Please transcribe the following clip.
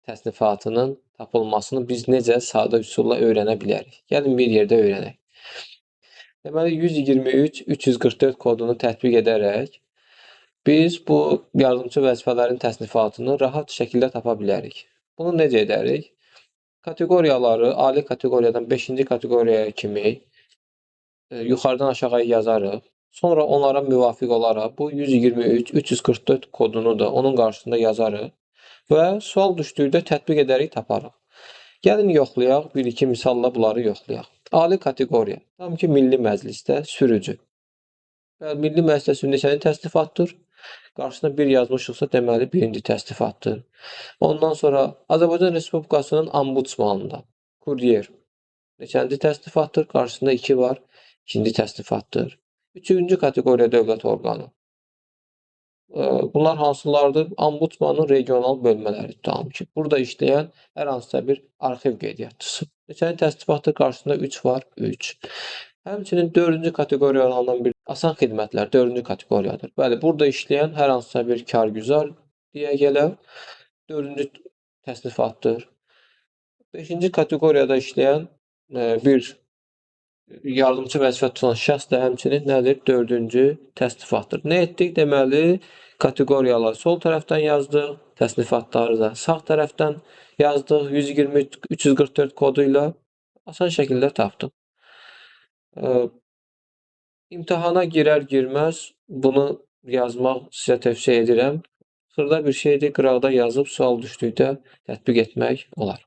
təsnifatının tapılmasını biz necə sadə üsulla öyrənə bilərik? Gəlin bir yerdə öyrənək. Deməli 123 344 kodunu tətbiq edərək biz bu yardımçı vəzifələrin təsnifatını rahat şəkildə tapa bilərik. Bunu necə edərik? Kateqoriyaları ali kateqoriyadan 5-ci kateqoriyaya kimi yuxarıdan aşağıya yazarıq. Sonra onlara müvafiq olaraq bu 123 344 kodunu da onun qarşısında yazarıq və sual düşdükdə tətbiq edərək taparıq. Gəlin yoxlayaq, bir-iki misalla bunları yoxlayaq. Ali kateqoriya, tam ki Milli Məclisdə sürücü. Milli Məclisdə sürücü neçəni təsnifatdır? Qarşısına bir yazmışıqsa, deməli birinci təsnifatdır. Ondan sonra Azərbaycan Respublikasının ombudsmanında kuryer neçənci təsnifatdır? Qarşısında 2 var, ikinci təsnifatdır. Üçüncü kateqoriya dövlət orqanı. Bunlar hansılardır? Ombudsmanın regional bölmələri tutalım ki, burada işləyən hər hansısa bir arxiv qeydiyyatçısı. Neçənci təsnifatdır? Qarşısında 3 var, 3. Həmçinin 4-cü kateqoriya olan bir asan xidmətlər 4-cü kateqoriyadır. Bəli, burada işləyən hər hansısa bir kargüzar deyək elə 4-cü təsnifatdır. 5-ci kateqoriyada işləyən bir yardımçı vəzifə tutan şəxs də həmçinin nədir? 4-cü təsnifatdır. Nə etdik? Deməli, kateqoriyaları sol tərəfdən yazdıq, təsnifatları da sağ tərəfdən yazdıq 123 344 kodu ilə asan şəkildə tapdıq. İmtahana girər-girməz bunu yazmaq sizə tövsiyə edirəm. Xırda bir şeydir, qıraqda yazıb sual düşdükdə tətbiq etmək olar.